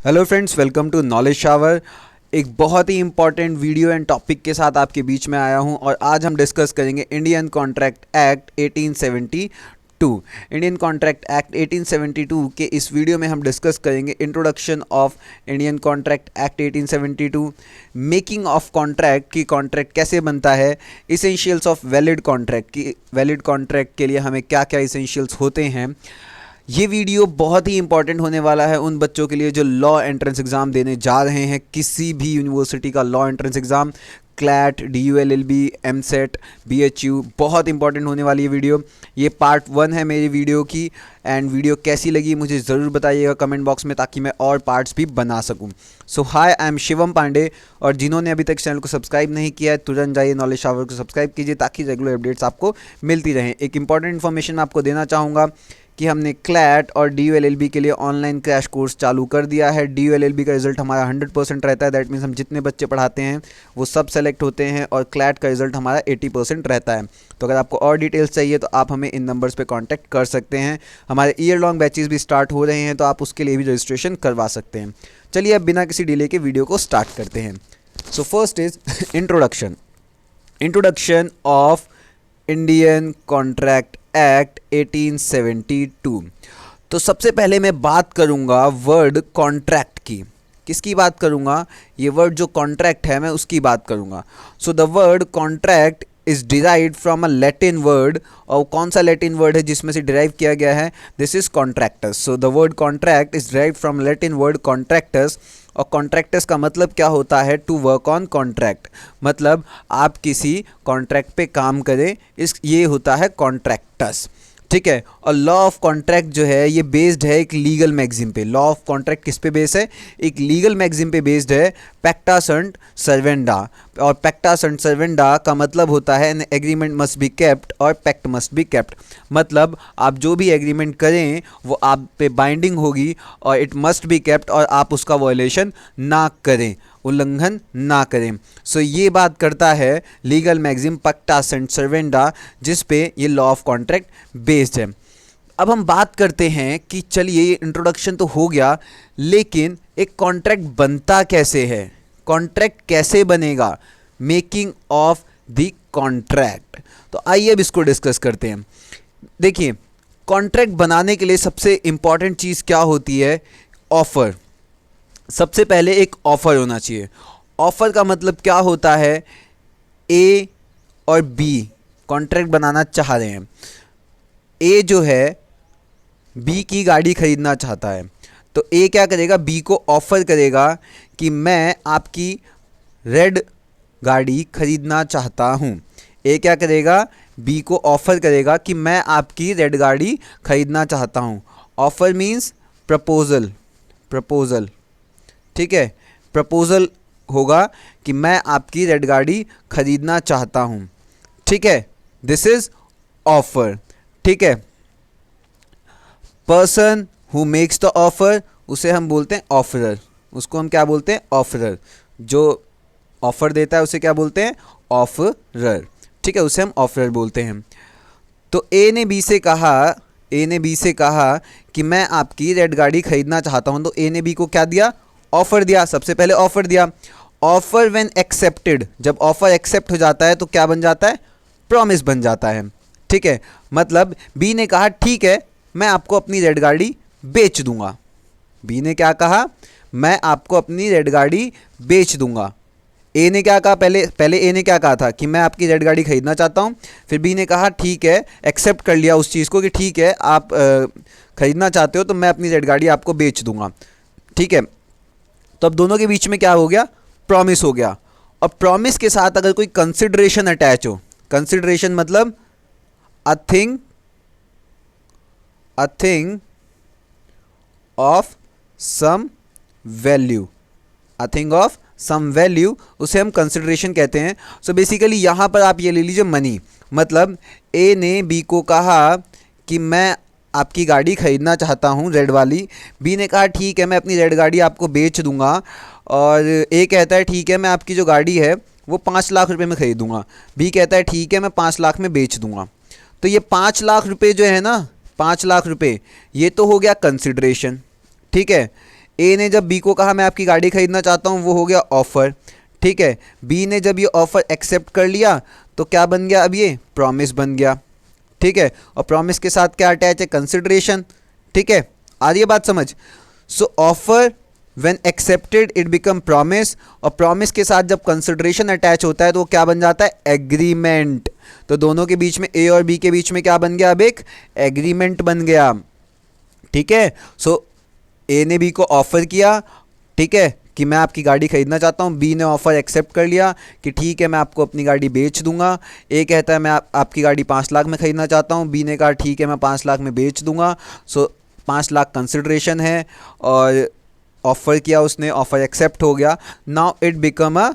Hello friends, welcome to Knowledge Shower. एक बहुत ही इंपॉर्टेंट वीडियो एंड टॉपिक के साथ आपके बीच में आया हूं और आज हम डिस्कस करेंगे Indian Contract act 1872। Indian Contract act 1872 के इस वीडियो में हम डिस्कस करेंगे introduction of Indian Contract act 1872, making of contract की कॉन्ट्रैक्ट कैसे बनता है, इसेंशियल्स ऑफ वैलिड कॉन्ट्रैक्ट की वैलिड कॉन्ट्रैक्ट के लिए हमें क्या क्या इसेंशियल्स होते हैं। ये वीडियो बहुत ही इंपॉर्टेंट होने वाला है उन बच्चों के लिए जो लॉ एंट्रेंस एग्ज़ाम देने जा रहे हैं, किसी भी यूनिवर्सिटी का law entrance exam, CLAT, DULLB, MSET, BHU। बहुत इंपॉर्टेंट होने वाली है वीडियो। ये पार्ट 1 है मेरी वीडियो की। एंड वीडियो कैसी लगी मुझे ज़रूर बताइएगा कमेंट बॉक्स में, ताकि मैं और पार्ट्स भी बना सकूं। सो हाय, आई एम शिवम पांडे, और जिन्होंने अभी तक चैनल को सब्सक्राइब नहीं किया है तुरंत जाइए नॉलेज शावर को सब्सक्राइब कीजिए, ताकि रेगुलर अपडेट्स आपको मिलती रहें। एक इंपॉर्टेंट इन्फॉर्मेशन मैं आपको देना चाहूँगा कि हमने क्लैट और DULLB के लिए ऑनलाइन क्रैश कोर्स चालू कर दिया है। DULLB का रिजल्ट हमारा 100% रहता है, दैट मीन्स हम जितने बच्चे पढ़ाते हैं वो सब सेलेक्ट होते हैं, और क्लैट का रिजल्ट हमारा 80% रहता है। तो अगर आपको और डिटेल्स चाहिए तो आप हमें इन नंबर्स पे कांटेक्ट कर सकते हैं। हमारे ईयर लॉन्ग बैचेस भी स्टार्ट हो रहे हैं, तो आप उसके लिए भी रजिस्ट्रेशन करवा सकते हैं। चलिए अब बिना किसी डिले के वीडियो को स्टार्ट करते हैं। So first is introduction of Indian Contract act 1872। तो सबसे पहले मैं बात करूंगा वर्ड कॉन्ट्रैक्ट की। किसकी बात करूंगा? ये वर्ड जो कॉन्ट्रैक्ट है मैं उसकी बात करूंगा। So the void contract is derived from a Latin word. और कौन सा लैटिन वर्ड है जिसमें से डिराइव किया गया है? This is contracts. So the void contract is derived from Latin word contracts. और कॉन्ट्रैक्टस का मतलब क्या होता है? टू वर्क ऑन कॉन्ट्रैक्ट, मतलब आप किसी कॉन्ट्रैक्ट पे काम करें, ये होता है कॉन्ट्रैक्टस। ठीक है। और लॉ ऑफ कॉन्ट्रैक्ट जो है ये बेस्ड है एक लीगल मैगजिम पे। लॉ ऑफ कॉन्ट्रैक्ट किस पे बेस्ड है? एक लीगल मैगजिम पे बेस्ड है, पैक्टा सन्ट सर्वेंडा। और पैक्टा सन्ट सर्वेंडा का मतलब होता है an agreement must be kept और पैक्ट मस्ट बी केप्ट। मतलब आप जो भी एग्रीमेंट करें वो आप पे बाइंडिंग होगी और इट मस्ट बी केप्ट, और आप उसका वायलेशन ना करें, उल्लंघन ना करें। सो ये बात करता है लीगल मैगजिम पैक्टा सन्ट सर्वेंडा, जिस पे ये लॉ ऑफ कॉन्ट्रैक्ट बेस्ड है। अब हम बात करते हैं कि चलिए ये इंट्रोडक्शन तो हो गया, लेकिन एक कॉन्ट्रैक्ट बनता कैसे है? कॉन्ट्रैक्ट कैसे बनेगा? Making of the contract. तो आइए अब इसको डिस्कस करते हैं। देखिए, कॉन्ट्रैक्ट बनाने के लिए सबसे इंपॉर्टेंट चीज़ क्या होती है? ऑफर। सबसे पहले एक ऑफर होना चाहिए। ऑफर का मतलब क्या होता है? ए और बी कॉन्ट्रैक्ट बनाना चाह रहे हैं। ए जो है बी की गाड़ी खरीदना चाहता है, तो ए क्या करेगा? बी को ऑफर करेगा कि मैं आपकी रेड गाड़ी खरीदना चाहता हूँ। ए क्या करेगा? बी को ऑफर करेगा कि मैं आपकी रेड गाड़ी खरीदना चाहता हूँ। Offer means proposal. ठीक है, प्रपोजल होगा कि मैं आपकी रेड गाड़ी खरीदना चाहता हूँ। ठीक है, दिस इज ऑफर। ठीक है, person who makes the offer उसे हम बोलते हैं ऑफरर। उसको हम क्या बोलते हैं? ऑफरर। जो ऑफर देता है उसे क्या बोलते हैं? ऑफरर। ठीक है, उसे हम ऑफरर बोलते हैं। तो ए ने बी से कहा कि मैं आपकी रेड गाड़ी खरीदना चाहता हूँ। तो ए ने बी को क्या दिया? ऑफर दिया। सबसे पहले ऑफर दिया। ऑफर व्हेन एक्सेप्टेड, जब ऑफर एक्सेप्ट हो जाता है तो क्या बन जाता है? प्रॉमिस बन जाता है। ठीक है, मतलब बी ने कहा ठीक है मैं आपको अपनी रेड गाड़ी बेच दूंगा। बी ने क्या कहा? मैं आपको अपनी रेड गाड़ी बेच दूंगा। ए ने क्या कहा? पहले ए ने क्या कहा था कि मैं आपकी रेड गाड़ी खरीदना चाहता हूँ। फिर बी ने कहा ठीक है, एक्सेप्ट कर लिया उस चीज़ को कि ठीक है आप खरीदना चाहते हो तो मैं अपनी रेड गाड़ी आपको बेच दूंगा। ठीक है, तो अब दोनों के बीच में क्या हो गया? प्रॉमिस हो गया। और प्रॉमिस के साथ अगर कोई कंसिडरेशन अटैच हो, कंसिडरेशन मतलब a thing of some value, a thing of some value, उसे हम कंसिडरेशन कहते हैं। सो बेसिकली यहाँ पर आप ये ले लीजिए मनी। मतलब ए ने बी को कहा कि मैं आपकी गाड़ी खरीदना चाहता हूँ रेड वाली। बी ने कहा ठीक है मैं अपनी रेड गाड़ी आपको बेच दूंगा। और ए कहता है ठीक है मैं आपकी जो गाड़ी है वो 5 लाख रुपए में खरीदूंगा। बी कहता है ठीक है मैं 5 लाख में बेच दूंगा। तो ये 5 लाख रुपए जो है ना, 5 लाख रुपए, ये तो हो गया कंसिडरेशन। ठीक है, ए ने जब बी को कहा मैं आपकी गाड़ी खरीदना चाहता हूँ, वो हो गया ऑफ़र, ठीक है। बी ने जब ये ऑफ़र एक्सेप्ट कर लिया तो क्या बन गया, अब ये प्रॉमिस बन गया, ठीक है। और प्रॉमिस के साथ क्या अटैच है, कंसिडरेशन, ठीक है। आ रही है बात समझ। So offer when accepted it become promise, और प्रॉमिस के साथ जब कंसिडरेशन अटैच होता है तो वो क्या बन जाता है, एग्रीमेंट। तो दोनों के बीच में, ए और बी के बीच में क्या बन गया, अब एक एग्रीमेंट बन गया, ठीक है। सो ए ने बी को ऑफ़र किया, ठीक है, कि मैं आपकी गाड़ी खरीदना चाहता हूँ। बी ने ऑफ़र एक्सेप्ट कर लिया कि ठीक है मैं आपको अपनी गाड़ी बेच दूंगा। ए कहता है मैं आपकी गाड़ी 5 लाख में खरीदना चाहता हूँ। बी ने कहा ठीक है मैं 5 लाख में बेच दूंगा। सो 5 लाख कंसिडरेशन है और ऑफ़र किया उसने, ऑफ़र एक्सेप्ट हो गया। Now it become a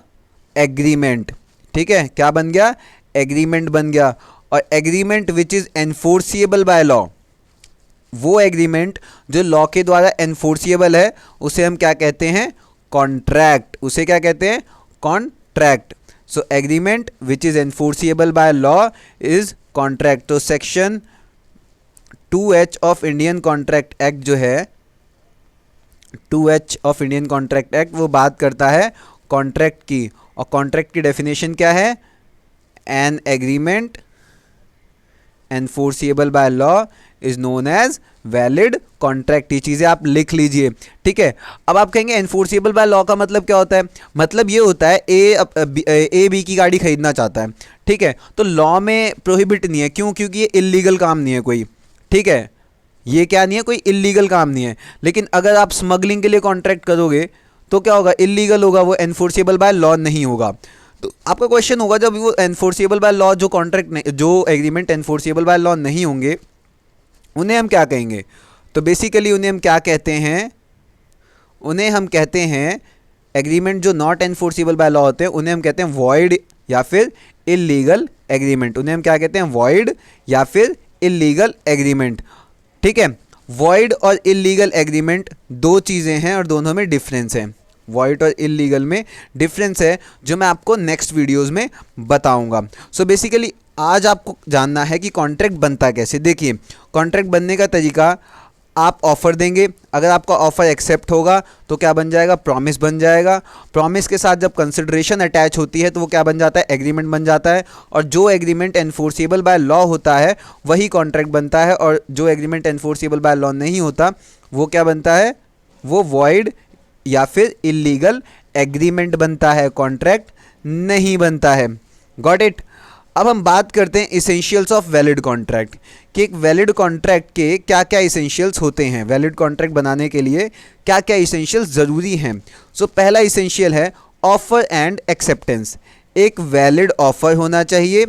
agreement, ठीक है। क्या बन गया, एग्रीमेंट बन गया। और agreement which is enforceable by law, वो एग्रीमेंट जो लॉ के द्वारा एनफोर्सिएबल है उसे हम क्या कहते हैं, कॉन्ट्रैक्ट। उसे क्या कहते हैं, contract. So agreement which is enforceable by law is contract. तो section 2H of Indian Contract Act जो है, 2H of Indian Contract act, वो बात करता है कॉन्ट्रैक्ट की। और कॉन्ट्रैक्ट की डेफिनेशन क्या है, an agreement enforceable by law is known as valid contract. ये चीज़ें आप लिख लीजिए, ठीक है। अब आप कहेंगे एनफोर्सिएबल बाय लॉ का मतलब क्या होता है, मतलब ये होता है ए बी की गाड़ी खरीदना चाहता है, ठीक है। तो लॉ में प्रोहिबिट नहीं है, क्यों, क्योंकि ये इलीगल काम नहीं है कोई, ठीक है। ये क्या नहीं है, कोई इलीगल काम नहीं है। लेकिन अगर आप स्मगलिंग के लिए कॉन्ट्रैक्ट करोगे तो क्या होगा, इलीगल होगा, वो एनफोर्सिएबल बाय लॉ नहीं होगा। तो आपका क्वेश्चन होगा जब वो एनफोर्सिएबल बाय लॉ जो कॉन्ट्रैक्ट जो एग्रीमेंट एनफोर्सिएबल बाय लॉ नहीं होंगे उन्हें हम क्या कहेंगे। तो बेसिकली उन्हें हम क्या कहते हैं, उन्हें हम कहते हैं एग्रीमेंट जो नॉट एनफोर्सिबल बाय लॉ होते हैं उन्हें हम कहते हैं वॉइड या फिर इलीगल एग्रीमेंट। उन्हें हम क्या कहते हैं, वॉइड या फिर इलीगल एग्रीमेंट, ठीक है। वॉइड और इलीगल एग्रीमेंट दो चीज़ें हैं और दोनों में डिफरेंस है। वॉइड और इलीगल में डिफरेंस है जो मैं आपको नेक्स्ट वीडियोस में बताऊंगा। सो बेसिकली आज आपको जानना है कि कॉन्ट्रैक्ट बनता कैसे। देखिए कॉन्ट्रैक्ट बनने का तरीका, आप ऑफ़र देंगे, अगर आपका ऑफ़र एक्सेप्ट होगा तो क्या बन जाएगा, प्रॉमिस बन जाएगा। प्रॉमिस के साथ जब कंसिडरेशन अटैच होती है तो वो क्या बन जाता है, एग्रीमेंट बन जाता है। और जो एग्रीमेंट एनफोर्सिबल बाय लॉ होता है वही कॉन्ट्रैक्ट बनता है, और जो एग्रीमेंट एनफोर्सिबल बाय लॉ नहीं होता वो क्या बनता है, वो वॉइड या फिर इलीगल एग्रीमेंट बनता है, कॉन्ट्रैक्ट नहीं बनता है। Got it. अब हम बात करते हैं इसेंशियल्स ऑफ वैलिड कॉन्ट्रैक्ट, कि एक वैलिड कॉन्ट्रैक्ट के क्या क्या इसेंशियल्स होते हैं, वैलिड कॉन्ट्रैक्ट बनाने के लिए क्या क्या इसेंशियल्स ज़रूरी हैं। सो पहला इसेंशियल है ऑफ़र एंड एक्सेप्टेंस। एक वैलिड ऑफ़र होना चाहिए,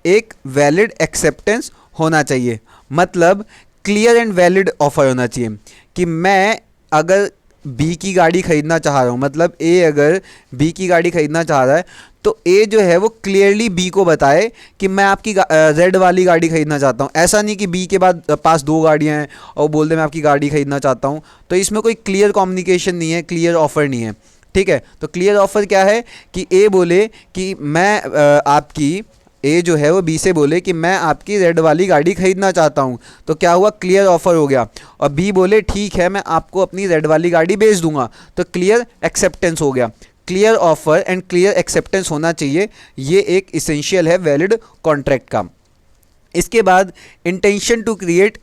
एक वैलिड एक्सेप्टेंस होना चाहिए। मतलब क्लियर एंड वैलिड ऑफ़र होना चाहिए कि मैं अगर बी की गाड़ी खरीदना चाह रहा हूँ, मतलब ए अगर बी की गाड़ी खरीदना चाह रहा है तो ए जो है वो क्लियरली बी को बताए कि मैं आपकी रेड वाली गाड़ी खरीदना चाहता हूँ। ऐसा नहीं कि बी के पास 2 गाड़ियाँ हैं और बोल दे मैं आपकी गाड़ी खरीदना चाहता हूँ। तो इसमें कोई क्लियर कम्युनिकेशन नहीं है, क्लियर ऑफ़र नहीं है, ठीक है। तो क्लियर ऑफ़र क्या है कि ए बोले कि मैं आपकी, ए जो है वो बी से बोले कि मैं आपकी रेड वाली गाड़ी खरीदना चाहता हूँ, तो क्या हुआ, क्लियर ऑफ़र हो गया। और बी बोले ठीक है मैं आपको अपनी रेड वाली गाड़ी बेच दूंगा, तो क्लियर एक्सेप्टेंस हो गया। Clear offer and clear acceptance होना चाहिए, ये एक इसेंशियल है वैलिड कॉन्ट्रैक्ट का। इसके बाद intention to create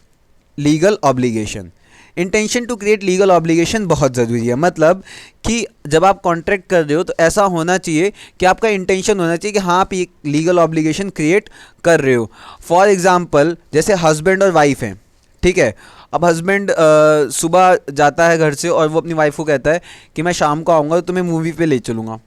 legal obligation. Intention to create legal obligation बहुत ज़रूरी है। मतलब कि जब आप कॉन्ट्रैक्ट कर रहे हो तो ऐसा होना चाहिए कि आपका इंटेंशन होना चाहिए कि हाँ आप ये लीगल ऑब्लिगेशन क्रिएट कर रहे हो। फॉर एग्जांपल जैसे हस्बैंड और वाइफ हैं, ठीक है। अब हस्बैंड सुबह जाता है घर से और वो अपनी वाइफ को कहता है कि मैं शाम को आऊँगा तो तुम्हें मूवी पे ले चलूँगा,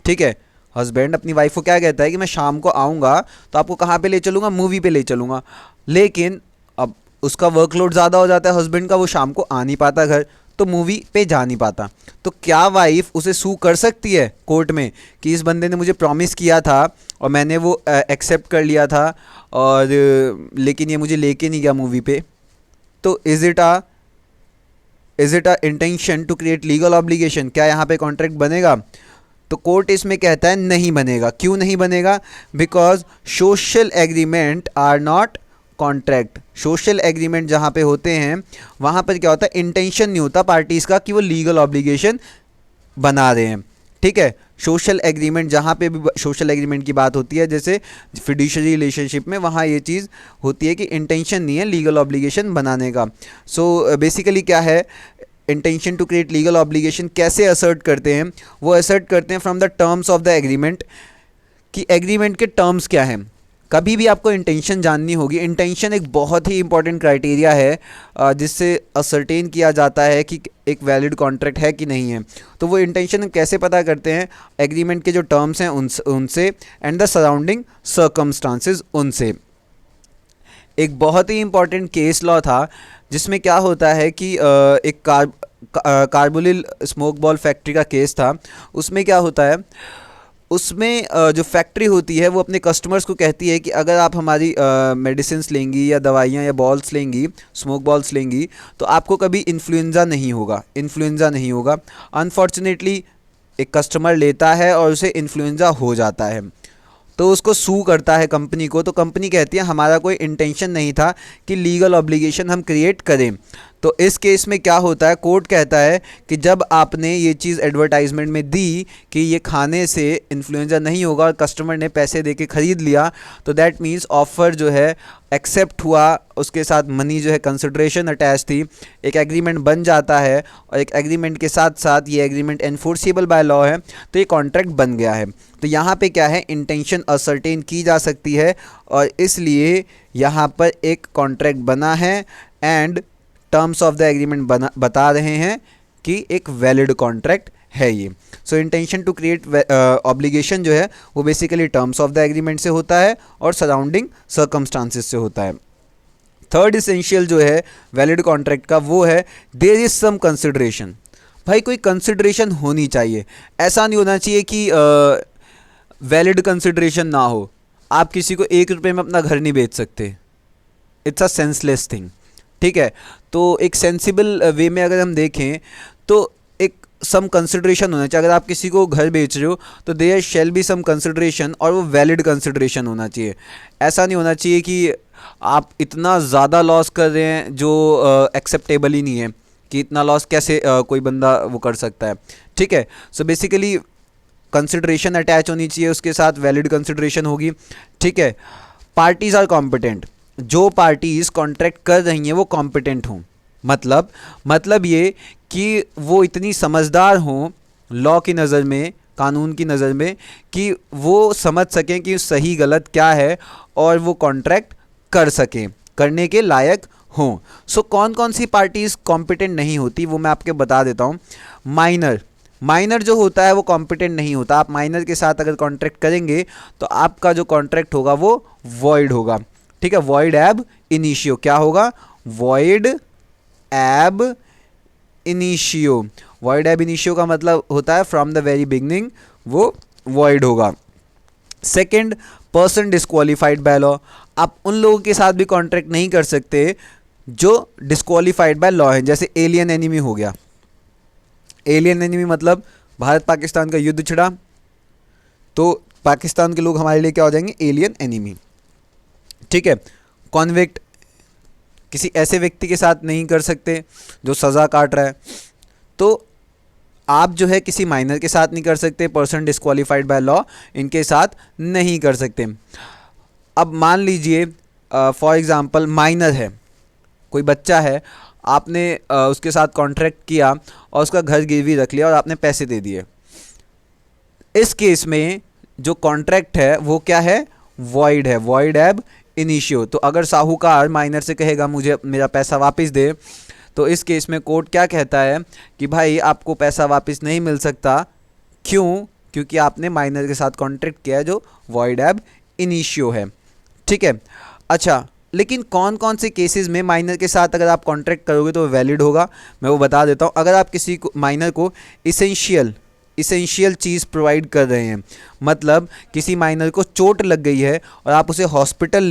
ठीक है। हस्बैंड अपनी वाइफ को क्या कहता है कि मैं शाम को आऊँगा तो आपको कहाँ पे ले चलूँगा, मूवी पे ले चलूँगा। लेकिन अब उसका वर्कलोड ज़्यादा हो जाता है हस्बैंड का, वो शाम को आ नहीं पाता घर, तो मूवी पे जा नहीं पाता। तो क्या वाइफ उसे सू कर सकती है कोर्ट में कि इस बंदे ने मुझे प्रॉमिस किया था और मैंने वो एक्सेप्ट कर लिया था और लेकिन ये मुझे लेके नहीं गया मूवी पे। तो is it a intention to create legal obligation, क्या यहाँ पे कॉन्ट्रैक्ट बनेगा? तो कोर्ट इसमें कहता है नहीं बनेगा। क्यों नहीं बनेगा? Because social agreement are not contract, social agreement जहाँ पे होते हैं वहाँ पर क्या होता है, इंटेंशन नहीं होता पार्टीज़ का कि वो लीगल ऑब्लिगेशन बना रहे हैं। ठीक है, सोशल एग्रीमेंट जहाँ पे भी सोशल एग्रीमेंट की बात होती है जैसे फिड्यूशियरी रिलेशनशिप में, वहाँ ये चीज़ होती है कि इंटेंशन नहीं है लीगल ऑब्लिगेशन बनाने का। सो बेसिकली क्या है, intention to create legal obligation कैसे असर्ट करते हैं, वो असर्ट करते हैं from the terms of the agreement, कि एग्रीमेंट के टर्म्स क्या हैं। कभी भी आपको इंटेंशन जाननी होगी, इंटेंशन एक बहुत ही इंपॉर्टेंट क्राइटेरिया है जिससे असर्टेन किया जाता है कि एक वैलिड कॉन्ट्रैक्ट है कि नहीं है। तो वो इंटेंशन कैसे पता करते हैं, एग्रीमेंट के जो टर्म्स हैं उनसे एंड द सराउंडिंग सर्कमस्टांसेस उनसे। एक बहुत ही इंपॉर्टेंट केस लॉ था जिसमें क्या होता है कि एक कार्बोलिल स्मोक बॉल फैक्ट्री का केस था। उसमें क्या होता है, उसमें जो फैक्ट्री होती है वो अपने कस्टमर्स को कहती है कि अगर आप हमारी मेडिसिन्स लेंगी या दवाइयाँ या बॉल्स लेंगी, स्मोक बॉल्स लेंगी, तो आपको कभी इन्फ्लुएंज़ा नहीं होगा। अनफॉर्चुनेटली एक कस्टमर लेता है और उसे इन्फ्लुएंज़ा हो जाता है, तो उसको सू करता है कंपनी को। तो कंपनी कहती है हमारा कोई इंटेंशन नहीं था कि लीगल ऑब्लिगेशन हम क्रिएट करें। तो इस केस में क्या होता है, कोर्ट कहता है कि जब आपने ये चीज़ एडवर्टाइजमेंट में दी कि ये खाने से इन्फ्लुएंजा नहीं होगा और कस्टमर ने पैसे दे के ख़रीद लिया, तो दैट मीन्स ऑफ़र जो है एक्सेप्ट हुआ, उसके साथ मनी जो है कंसिडरेशन अटैच थी, एक एग्रीमेंट बन जाता है और एक एग्रीमेंट के साथ साथ ये एग्रीमेंट एनफोर्सिबल बाय लॉ है, तो ये कॉन्ट्रैक्ट बन गया है। तो यहाँ पे क्या है, इंटेंशन असर्टेन की जा सकती है और इसलिए यहाँ पर एक कॉन्ट्रैक्ट बना है and terms of the agreement बता रहे हैं कि एक वैलिड कॉन्ट्रैक्ट है ये। सो इंटेंशन टू क्रिएट ऑब्लिगेशन जो है वो basically terms of the agreement से होता है और सराउंडिंग सर्कमस्टांसेस से होता है। थर्ड इसेंशियल जो है वैलिड कॉन्ट्रैक्ट का वो है देयर इज सम कंसिडरेशन। भाई कोई कंसिडरेशन होनी चाहिए, ऐसा नहीं होना चाहिए कि वैलिड कंसिडरेशन ना हो। आप किसी को 1 रुपये में अपना घर नहीं बेच सकते, इट्स अ सेंसलेस थिंग। ठीक है, तो एक सेंसिबल वे में अगर हम देखें तो एक सम कंसिडरेशन होना चाहिए। अगर आप किसी को घर बेच रहे हो तो there shall be some consideration, और वो वैलिड कंसिडरेशन होना चाहिए। ऐसा नहीं होना चाहिए कि आप इतना ज़्यादा लॉस कर रहे हैं जो एक्सेप्टेबल ही नहीं है, कि इतना लॉस कैसे कोई बंदा वो कर सकता है। ठीक है, सो बेसिकली कंसिडरेशन अटैच होनी चाहिए, उसके साथ वैलिड कंसिडरेशन होगी। ठीक है, पार्टीज़ आर कॉम्पिटेंट, जो पार्टीज़ कॉन्ट्रैक्ट कर रही हैं वो कॉम्पिटेंट हों। मतलब ये कि वो इतनी समझदार हों लॉ की नज़र में, कानून की नज़र में, कि वो समझ सकें कि सही गलत क्या है और वो कॉन्ट्रैक्ट कर सकें, करने के लायक हों। सो कौन कौन सी पार्टीज़ कॉम्पिटेंट नहीं होती वो मैं आपके बता देता हूँ। माइनर जो होता है वो कॉम्पिटेंट नहीं होता। आप माइनर के साथ अगर कॉन्ट्रैक्ट करेंगे तो आपका जो कॉन्ट्रैक्ट होगा वो वॉइड होगा। ठीक है, वॉइड एब इनिशियो। क्या होगा, वॉइड एब इनिशियो। वॉइड एब इनिशियो का मतलब होता है फ्रॉम द वेरी बिगनिंग वो वॉइड होगा। Second, person disqualified by law. आप उन लोगों के साथ भी कॉन्ट्रैक्ट नहीं कर सकते जो डिस्क्वालीफाइड बाय लॉ है, जैसे एलियन एनिमी हो गया। एलियन एनिमी मतलब भारत पाकिस्तान का युद्ध छिड़ा तो पाकिस्तान के लोग हमारे लिए क्या हो जाएंगे, एलियन एनिमी। ठीक है, कॉन्विक्ट, किसी ऐसे व्यक्ति के साथ नहीं कर सकते जो सज़ा काट रहा है, तो आप जो है किसी माइनर के साथ नहीं कर सकते। पर्सन डिस्क्वालीफाइड बाय लॉ इनके साथ नहीं कर सकते। अब मान लीजिए फॉर एग्जांपल माइनर है, कोई बच्चा है, आपने उसके साथ कॉन्ट्रैक्ट किया और उसका घर गिरवी रख लिया और आपने पैसे दे दिए। इस केस में जो कॉन्ट्रैक्ट है वो क्या है, वॉइड है, वॉइड एब इनिशियो। तो अगर साहूकार माइनर से कहेगा मुझे मेरा पैसा वापस दे, तो इस केस में कोर्ट क्या कहता है कि भाई आपको पैसा वापस नहीं मिल सकता। क्यों, क्योंकि आपने माइनर के साथ कॉन्ट्रैक्ट किया है जो वॉइड एब इनिशियो है। ठीक है, अच्छा, लेकिन कौन कौन से केसेस में माइनर के साथ अगर आप कॉन्ट्रैक्ट करोगे तो वैलिड होगा, मैं वो बता देता हूँ। अगर आप किसी को माइनर को इसेंशियल चीज़ प्रोवाइड कर रहे हैं, मतलब किसी माइनर को चोट लग गई है और आप उसे हॉस्पिटल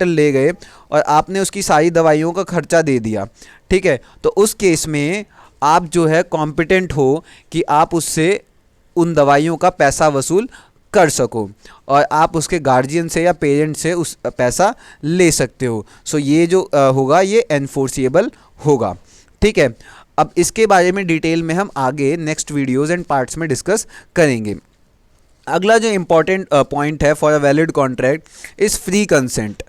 ले गए और आपने उसकी सारी दवाइयों का खर्चा दे दिया। ठीक है, तो उस केस में आप जो है कॉम्पिटेंट हो कि आप उससे उन दवाइयों का पैसा वसूल कर सको और आप उसके गार्जियन से या पेरेंट से उस पैसा ले सकते हो। सो ये जो होगा ये एनफोर्सिएबल होगा। ठीक है, अब इसके बारे में डिटेल में हम आगे नेक्स्ट वीडियोज़ एंड पार्ट्स में डिस्कस करेंगे। अगला जो इम्पॉर्टेंट पॉइंट है for a valid contract is free consent,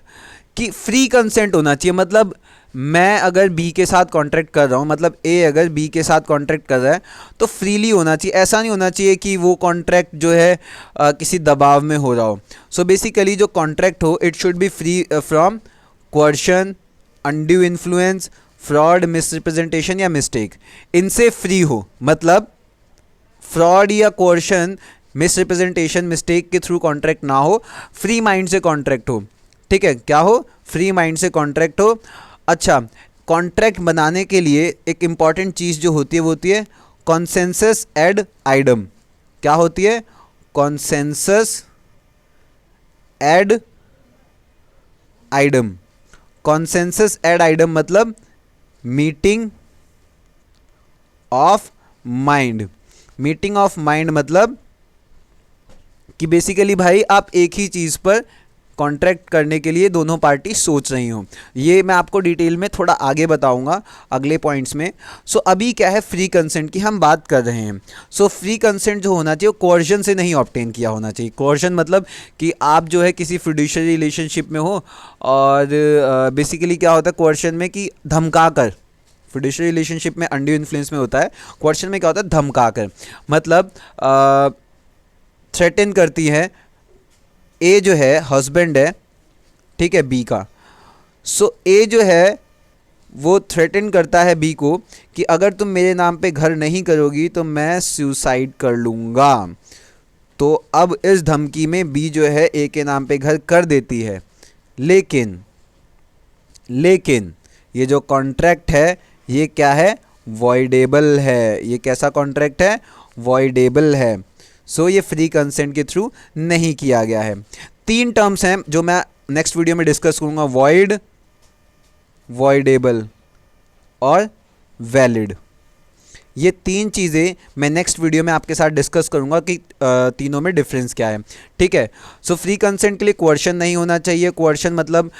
कि फ्री कंसेंट होना चाहिए। मतलब मैं अगर बी के साथ कॉन्ट्रैक्ट कर रहा हूँ, मतलब ए अगर बी के साथ कॉन्ट्रैक्ट कर रहा है तो फ्रीली होना चाहिए। ऐसा नहीं होना चाहिए कि वो कॉन्ट्रैक्ट जो है किसी दबाव में हो रहा हो। सो बेसिकली जो कॉन्ट्रैक्ट हो it should be free from coercion, undue influence, fraud, misrepresentation या मिस्टेक। इनसे फ्री हो, मतलब फ्रॉड या कोअर्शन, मिसरिप्रेजेंटेशन, मिस्टेक के थ्रू कॉन्ट्रैक्ट ना हो, फ्री माइंड से कॉन्ट्रैक्ट हो। ठीक है, क्या हो? फ्री माइंड से कॉन्ट्रैक्ट हो। अच्छा, कॉन्ट्रैक्ट बनाने के लिए एक इम्पॉर्टेंट चीज़ जो होती है वो होती है कॉन्सेंसस एड आइडम। क्या होती है? Consensus ad idem. Consensus ad idem मतलब meeting of mind. Meeting of mind मतलब कि बेसिकली भाई आप एक ही चीज़ पर कॉन्ट्रैक्ट करने के लिए दोनों पार्टी सोच रही हो। ये मैं आपको डिटेल में थोड़ा आगे बताऊंगा अगले पॉइंट्स में। सो अभी क्या है, फ्री कंसेंट की हम बात कर रहे हैं। सो फ्री कंसेंट जो होना चाहिए वो कोअर्शन से नहीं ऑब्टेन किया होना चाहिए। कोअर्शन मतलब कि आप जो है किसी फिड्यूशियरी रिलेशनशिप में हो और बेसिकली क्या होता है कोअर्शन में कि धमका कर, फिड्यूशियरी रिलेशनशिप में अनड्यू इन्फ्लुएंस में होता है, कोअर्शन में क्या होता है धमका कर, मतलब थ्रेटन करती है। ए जो है हस्बैंड है, ठीक है, बी का। सो ए जो है वो थ्रेटन करता है बी को कि अगर तुम मेरे नाम पे घर नहीं करोगी तो मैं सुसाइड कर लूँगा। तो अब इस धमकी में बी जो है ए के नाम पे घर कर देती है, लेकिन ये जो कॉन्ट्रैक्ट है ये क्या है? वॉइडेबल है। ये कैसा कॉन्ट्रैक्ट है? वॉइडेबल है। सो ये फ्री कंसेंट के थ्रू नहीं किया गया है। 3 टर्म्स हैं जो मैं नेक्स्ट वीडियो में डिस्कस करूंगा, वॉइड, वॉइडेबल और वैलिड। ये 3 चीज़ें मैं नेक्स्ट वीडियो में आपके साथ डिस्कस करूंगा कि तीनों में डिफरेंस क्या है। ठीक है, सो फ्री कंसेंट के लिए कोअर्शन नहीं होना चाहिए। कोअर्शन मतलब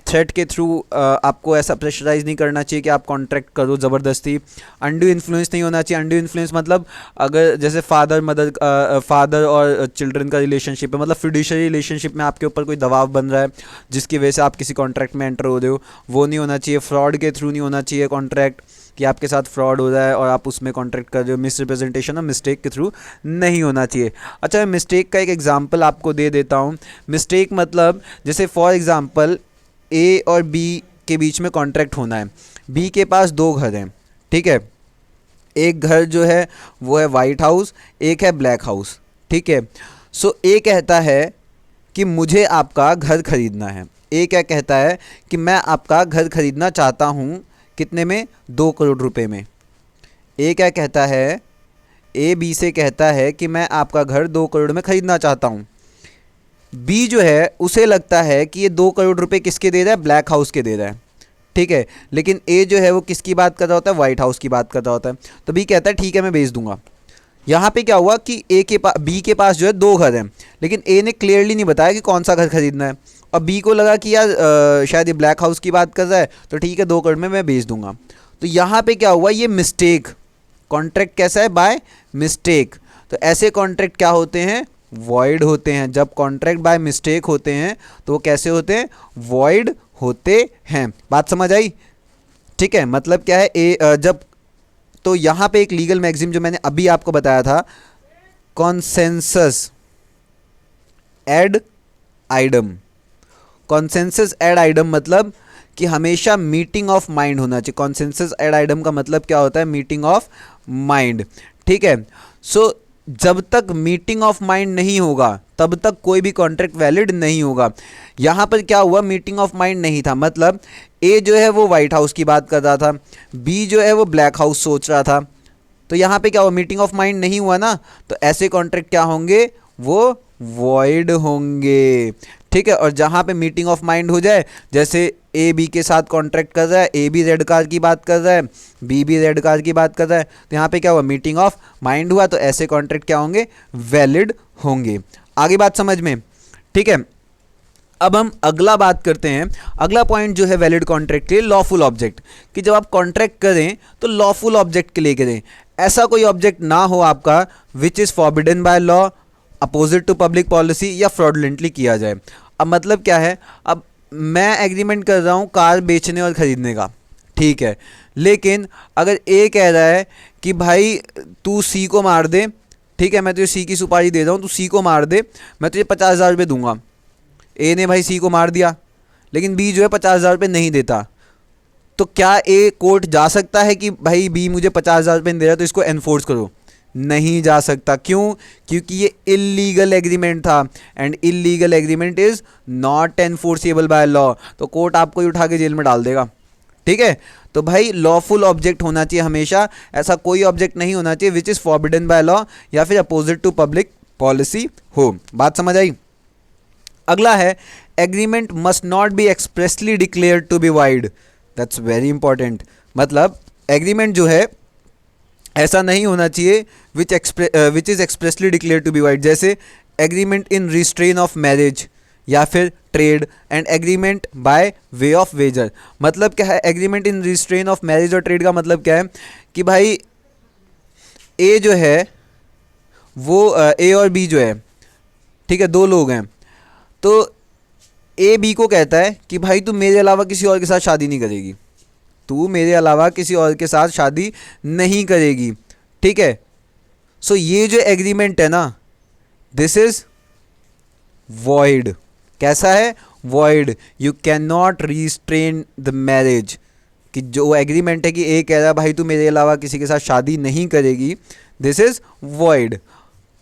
थ्रेट के थ्रू आपको ऐसा प्रेशराइज नहीं करना चाहिए कि आप कॉन्ट्रैक्ट करो ज़बरदस्ती। अनड्यू इन्फ्लुएंस नहीं होना चाहिए। अनड्यू इन्फ्लुएंस मतलब अगर जैसे फादर और चिल्ड्रन का रिलेशनशिप है, मतलब फिड्यूशियरी रिलेशनशिप में आपके ऊपर कोई दबाव बन रहा है जिसकी वजह से आप किसी कॉन्ट्रैक्ट में एंटर हो रहे हो, वो नहीं होना चाहिए। फ्रॉड के थ्रू नहीं होना चाहिए कॉन्ट्रैक्ट, कि आपके साथ फ्रॉड हो रहा है और आप उसमें कॉन्ट्रैक्ट कर रहे हो। मिसरिप्रेजेंटेशन और मिस्टेक के थ्रू नहीं होना चाहिए। अच्छा, मैं मिस्टेक का एक एग्जांपल आपको दे देता हूँ। मिस्टेक मतलब जैसे फॉर एग्जांपल ए और बी के बीच में कॉन्ट्रैक्ट होना है। बी के पास 2 घर हैं, ठीक है। एक घर जो है वो है वाइट हाउस, एक है ब्लैक हाउस, ठीक है। सो ए कहता है कि मुझे आपका घर खरीदना है। ए क्या कहता है कि मैं आपका घर खरीदना चाहता हूँ, कितने में? 2 करोड़ रुपए में। ए क्या कहता है? ए बी से कहता है कि मैं आपका घर 2 करोड़ में खरीदना चाहता हूँ। बी जो है उसे लगता है कि ये 2 करोड़ रुपए किसके दे रहा है? ब्लैक हाउस के दे रहा है, ठीक है। लेकिन ए जो है वो किसकी बात कर रहा होता है? वाइट हाउस की बात कर रहा होता है। तो बी कहता है ठीक है मैं बेच दूंगा। यहाँ पे क्या हुआ कि बी के पास जो है 2 घर हैं, लेकिन ए ने क्लियरली नहीं बताया कि कौन सा घर खरीदना है। और बी को लगा कि यार शायद ये ब्लैक हाउस की बात कर रहा है, तो ठीक है 2 करोड़ में मैं बेच दूंगा। तो यहाँ पे क्या हुआ? ये मिस्टेक, कॉन्ट्रैक्ट कैसा है? By mistake. तो ऐसे कॉन्ट्रैक्ट क्या होते हैं? वॉइड होते हैं। जब कॉन्ट्रैक्ट बाय मिस्टेक होते हैं तो वो कैसे होते हैं? वॉइड होते हैं। बात समझ आई? ठीक है, मतलब क्या है जब, तो यहाँ पे एक लीगल मैगजीम जो मैंने अभी आपको बताया था, consensus ad idem. Consensus ad idem मतलब कि हमेशा मीटिंग ऑफ माइंड होना चाहिए। कॉन्सेंसस एड आइडम का मतलब क्या होता है? मीटिंग ऑफ माइंड, ठीक है। सो जब तक मीटिंग ऑफ माइंड नहीं होगा तब तक कोई भी कॉन्ट्रैक्ट वैलिड नहीं होगा। यहाँ पर क्या हुआ? मीटिंग ऑफ माइंड नहीं था, मतलब ए जो है वो वाइट हाउस की बात कर रहा था, बी जो है वो ब्लैक हाउस सोच रहा था। तो यहाँ पे क्या हुआ? मीटिंग ऑफ माइंड नहीं हुआ ना, तो ऐसे कॉन्ट्रैक्ट क्या होंगे? वो वॉइड होंगे, ठीक है। और जहाँ पे मीटिंग ऑफ माइंड हो जाए, जैसे ए बी के साथ कॉन्ट्रैक्ट कर रहा है, ए भी रेड कार की बात कर रहा है, बी भी रेड कार की बात कर रहा है, तो यहाँ पे क्या हुआ? मीटिंग ऑफ माइंड हुआ, तो ऐसे कॉन्ट्रैक्ट क्या होंगे? वैलिड होंगे। आगे बात समझ में? ठीक है, अब हम अगला बात करते हैं। अगला पॉइंट जो है वैलिड कॉन्ट्रैक्ट के लिए, लॉफुल ऑब्जेक्ट, कि जब आप कॉन्ट्रैक्ट करें तो लॉफुल ऑब्जेक्ट के लिए करें। ऐसा कोई ऑब्जेक्ट ना हो आपका which is forbidden by law, opposite to public policy, या फ्रॉडलेंटली किया जाए। अब मतलब क्या है, अब मैं एग्रीमेंट कर रहा हूँ कार बेचने और ख़रीदने का, ठीक है, लेकिन अगर ए कह रहा है कि भाई तू सी को मार दे, ठीक है, मैं तुझे सी की सुपारी दे रहा हूँ, तू सी को मार दे, मैं तुझे 50,000 रुपये दूंगा। ए ने भाई सी को मार दिया, लेकिन बी जो है 50,000 रुपये नहीं देता, तो क्या ए कोर्ट जा सकता है कि भाई बी मुझे 50,000 रुपये नहीं दे रहा तो इसको एनफोर्स करो? नहीं जा सकता। क्यों? क्योंकि ये इलीगल एग्रीमेंट था, and illegal agreement is not enforceable by law, तो कोर्ट आपको ही उठा के जेल में डाल देगा। ठीक है, तो भाई लॉफुल ऑब्जेक्ट होना चाहिए हमेशा, ऐसा कोई ऑब्जेक्ट नहीं होना चाहिए which is forbidden by law या फिर अपोजिट टू पब्लिक पॉलिसी हो। बात समझ आई? अगला है agreement must not be expressly declared to be void. That's very important. मतलब एग्रीमेंट जो है ऐसा नहीं होना चाहिए which is expressly declare to be void, जैसे agreement in restraint of marriage या फिर trade and agreement by way of wager. मतलब क्या है agreement in restraint of marriage और ट्रेड का? मतलब क्या है कि भाई ए जो है वो ए और बी जो है, ठीक है, दो लोग हैं, तो ए बी को कहता है कि भाई तू मेरे अलावा किसी और के साथ शादी नहीं करेगी, तू मेरे अलावा किसी और के साथ शादी नहीं करेगी। ठीक है, सो ये जो एग्रीमेंट है ना, दिस इज वॉइड। कैसा है? Void. You can not restrain the marriage, कि जो एग्रीमेंट है कि ए कह रहा है भाई तू मेरे अलावा किसी के साथ शादी नहीं करेगी, दिस इज वॉइड।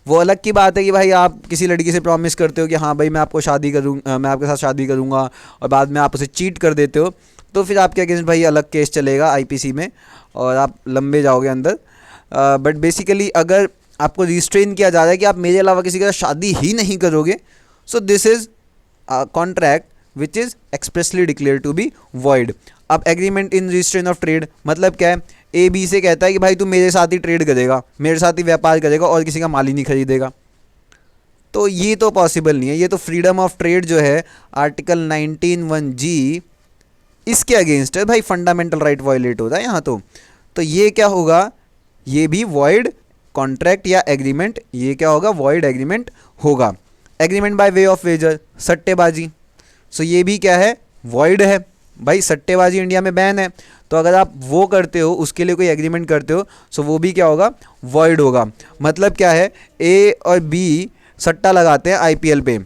वो अलग की बात है कि भाई आप किसी लड़की से प्रॉमिस करते हो कि हाँ भाई मैं आपको शादी करूँ, मैं आपके साथ शादी करूँगा, और बाद में आप उसे चीट कर देते हो, तो फिर आपके अगेंस्ट भाई अलग केस चलेगा आईपीसी में और आप लंबे जाओगे अंदर। बट बेसिकली अगर आपको रिस्ट्रेन किया जा रहा है कि आप मेरे अलावा किसी के साथ शादी ही नहीं करोगे, so this is contract which is expressly declare to be void. अब agreement in restraint of trade मतलब क्या है? ए बी से कहता है कि भाई तू मेरे साथ ही ट्रेड करेगा, मेरे साथ ही व्यापार करेगा और किसी का माल ही नहीं खरीदेगा, तो ये तो पॉसिबल नहीं है। ये तो फ्रीडम ऑफ ट्रेड जो है आर्टिकल 19(1)(g) इसके अगेंस्ट है भाई, फंडामेंटल राइट वायलेट होता है यहाँ तो ये क्या होगा? ये भी वॉइड कॉन्ट्रैक्ट या एग्रीमेंट, ये क्या होगा? वॉइड एग्रीमेंट होगा। Agreement by way of wager, सट्टेबाजी, सो ये भी क्या है? वॉइड है भाई। सट्टेबाजी इंडिया में बैन है, तो अगर आप वो करते हो, उसके लिए कोई एग्रीमेंट करते हो, सो वो भी क्या होगा? वॉइड होगा। मतलब क्या है? ए और बी सट्टा लगाते हैं आईपीएल पे।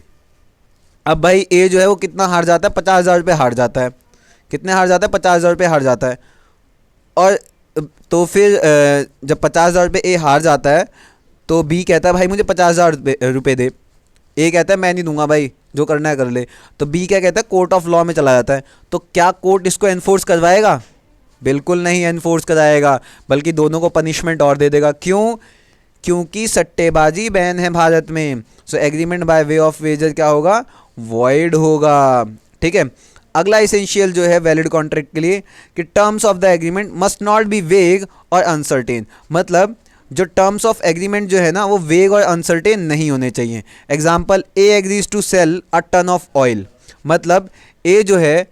अब भाई ए जो है वो कितना हार जाता है? 50,000 रुपये हार जाता है। कितने हार जाता है? 50,000 रुपये हार जाता है। और तो फिर जब 50,000 रुपये ए हार जाता है तो बी कहता है भाई मुझे 50,000 रुपये दे। ए कहता है मैं नहीं दूंगा भाई, जो करना है कर ले। तो बी क्या कहता है? कोर्ट ऑफ लॉ में चला जाता है। तो क्या कोर्ट इसको एनफोर्स करवाएगा? बिल्कुल नहीं एनफोर्स कराएगा, बल्कि दोनों को पनिशमेंट और दे देगा। क्यों? क्योंकि सट्टेबाजी बैन है भारत में। So agreement by way of wager क्या होगा? वॉइड होगा। ठीक है, अगला इसेंशियल जो है वैलिड कॉन्ट्रैक्ट के लिए कि terms of the agreement must not B वेग और अनसर्टेन। मतलब जो टर्म्स ऑफ एग्रीमेंट जो है ना वो वेग और अनसर्टेन नहीं होने चाहिए। Example, A agrees to sell a ton of oil. मतलब ए जो है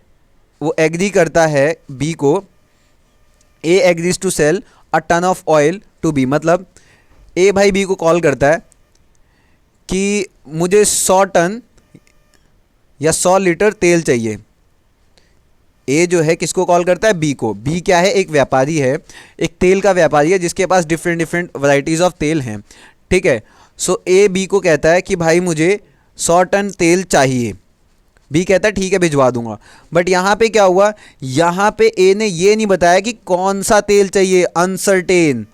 वो एग्री करता है बी को, A agrees to sell a ton of oil to B. मतलब ए भाई बी को कॉल करता है कि मुझे 100 टन या 100 लीटर तेल चाहिए। ए जो है किसको कॉल करता है? बी को। बी क्या है? एक व्यापारी है, एक तेल का व्यापारी है जिसके पास डिफरेंट डिफरेंट वैराइटीज़ ऑफ तेल हैं। ठीक है, सो ए बी को कहता है कि भाई मुझे 100 टन तेल चाहिए। बी कहता है ठीक है भिजवा दूंगा। बट यहाँ पे क्या हुआ? यहाँ पे ए ने ये नहीं बताया कि कौन सा तेल चाहिए। Uncertain,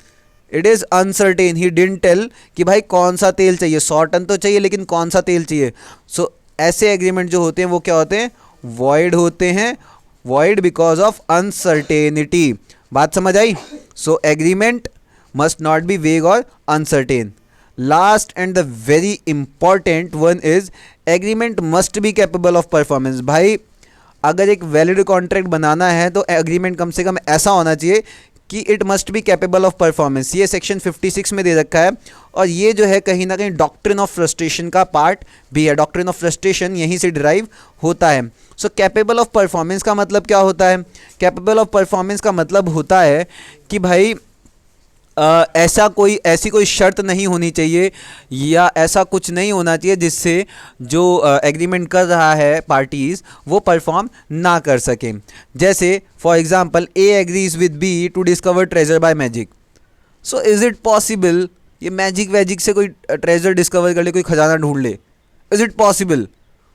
it is uncertain. He didn't tell कि भाई कौन सा तेल चाहिए। 100 टन तो चाहिए लेकिन कौन सा तेल चाहिए। सो ऐसे एग्रीमेंट जो होते हैं वो क्या होते हैं? वॉइड होते हैं। Void because of uncertainty. बात समझ आई? सो एग्रीमेंट मस्ट नॉट बी वेग और uncertain. Last and the very important one is agreement must be capable of performance. भाई अगर एक वैलिड कॉन्ट्रैक्ट बनाना है तो एग्रीमेंट कम से कम ऐसा होना चाहिए कि it must be capable of performance, ये सेक्शन 56 में दे रखा है और ये जो है कहीं ना कहीं डॉक्ट्रिन ऑफ फ्रस्ट्रेशन का पार्ट भी है। डॉक्ट्रिन ऑफ फ्रस्ट्रेशन यहीं से डिराइव होता है। सो कैपेबल ऑफ परफॉर्मेंस का मतलब क्या होता है? कैपेबल ऑफ परफॉर्मेंस का मतलब होता है कि भाई ऐसी कोई शर्त नहीं होनी चाहिए या ऐसा कुछ नहीं होना चाहिए जिससे जो एग्रीमेंट कर रहा है पार्टीज़ वो परफॉर्म ना कर सकें। जैसे for example A agrees with B to discover treasure by magic. So is it possible ये मैजिक वैजिक से कोई ट्रेजर डिस्कवर कर ले, कोई खजाना ढूंढ ले? Is it possible?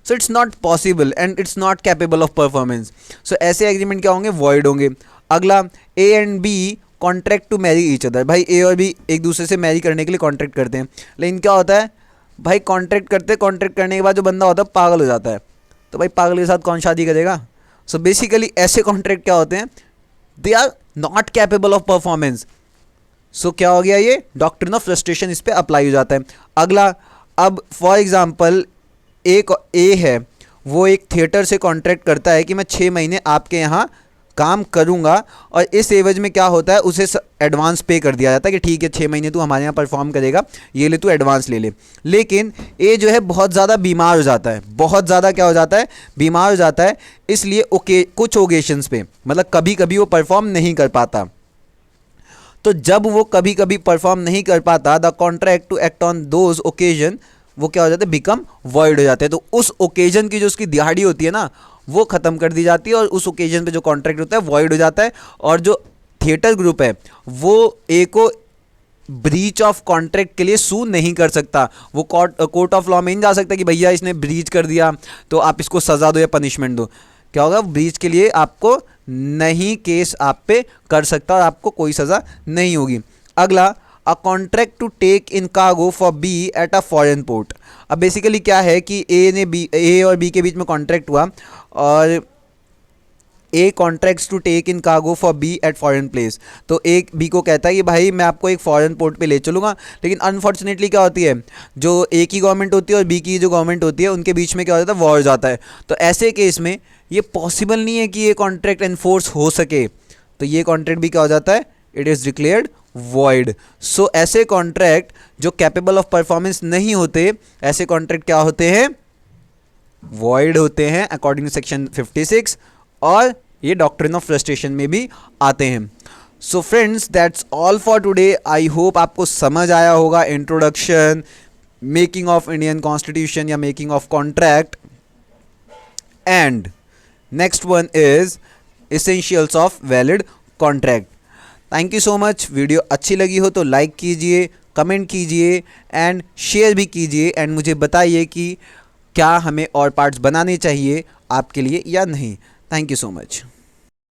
So it's not possible and it's not capable of performance. So ऐसे एग्रीमेंट क्या होंगे? वॉइड होंगे। अगला, A and B contract to marry each other. भाई ए और बी एक दूसरे से मैरी करने के लिए कॉन्ट्रैक्ट करते हैं, लेकिन क्या होता है भाई कॉन्ट्रैक्ट करने के बाद जो बंदा होता है पागल हो जाता है, तो भाई पागल के साथ कौन शादी करेगा? सो बेसिकली ऐसे कॉन्ट्रैक्ट क्या होते हैं? They are not capable of performance. So क्या हो गया? ये डॉक्ट्रिन ऑफ फ्रस्ट्रेशन इस पर अप्लाई हो जाता है। अगला, अब फॉर एग्जाम्पल एक ए है, वो एक थिएटर से कॉन्ट्रैक्ट करता है कि मैं 6 महीने आपके यहाँ काम करूंगा और इस एवज में क्या होता है उसे एडवांस पे कर दिया जाता है कि ठीक है 6 महीने तू हमारे यहाँ परफॉर्म करेगा, ये ले तू एडवांस ले ले। लेकिन ये जो है बहुत ज़्यादा बीमार हो जाता है, बहुत ज़्यादा क्या हो जाता है? बीमार हो जाता है, इसलिए कुछ ओकेशंस पे मतलब कभी कभी वो परफॉर्म नहीं कर पाता। तो जब वो कभी कभी परफॉर्म नहीं कर पाता, the contract to act on those occasion वो क्या हो जाता है? बिकम वॉइड हो जाते हैं। तो उस ओकेजन की जो उसकी दिहाड़ी होती है ना वो ख़त्म कर दी जाती है और उस ओकेजन पे जो कॉन्ट्रैक्ट होता है वॉइड हो जाता है। और जो थिएटर ग्रुप है वो ए को ब्रीच ऑफ कॉन्ट्रैक्ट के लिए सू नहीं कर सकता। वो कोर्ट ऑफ लॉ में नहीं जा सकता कि भैया इसने ब्रीच कर दिया तो आप इसको सज़ा दो या पनिशमेंट दो। क्या होगा? ब्रीच के लिए आपको नहीं केस आप पे कर सकता और आपको कोई सज़ा नहीं होगी। अगला, a contract to take in cargo for B at a foreign port. अब बेसिकली क्या है कि ए और बी के बीच में कॉन्ट्रैक्ट हुआ और A contracts to take in cargo for B at foreign place. तो एक बी को कहता है कि भाई मैं आपको एक फॉरेन पोर्ट पे ले चलूँगा, लेकिन अनफॉर्चुनेटली क्या होती है जो ए की गवर्नमेंट होती है और बी की जो गवर्नमेंट होती है उनके बीच में क्या हो जाता है? वॉर हो जाता है। तो ऐसे केस में ये पॉसिबल नहीं है कि ये कॉन्ट्रैक्ट एनफोर्स हो सके, तो ये कॉन्ट्रैक्ट भी क्या हो जाता है? It is declared void. So ऐसे कॉन्ट्रैक्ट जो कैपेबल ऑफ परफॉर्मेंस नहीं होते, ऐसे कॉन्ट्रैक्ट क्या होते हैं? वॉइड होते हैं अकॉर्डिंग टू सेक्शन 56 और ये डॉक्ट्रिन ऑफ फ्रस्ट्रेशन में भी आते हैं। So friends that's all for today. I hope आपको समझ आया होगा introduction, making of Indian Constitution या making of contract, and next one is essentials of valid contract. Thank you so much. Video अच्छी लगी हो तो लाइक कीजिए, कमेंट कीजिए एंड शेयर भी कीजिए एंड मुझे बताइए कि क्या हमें और पार्ट्स बनाने चाहिए आपके लिए या नहीं। Thank you so much.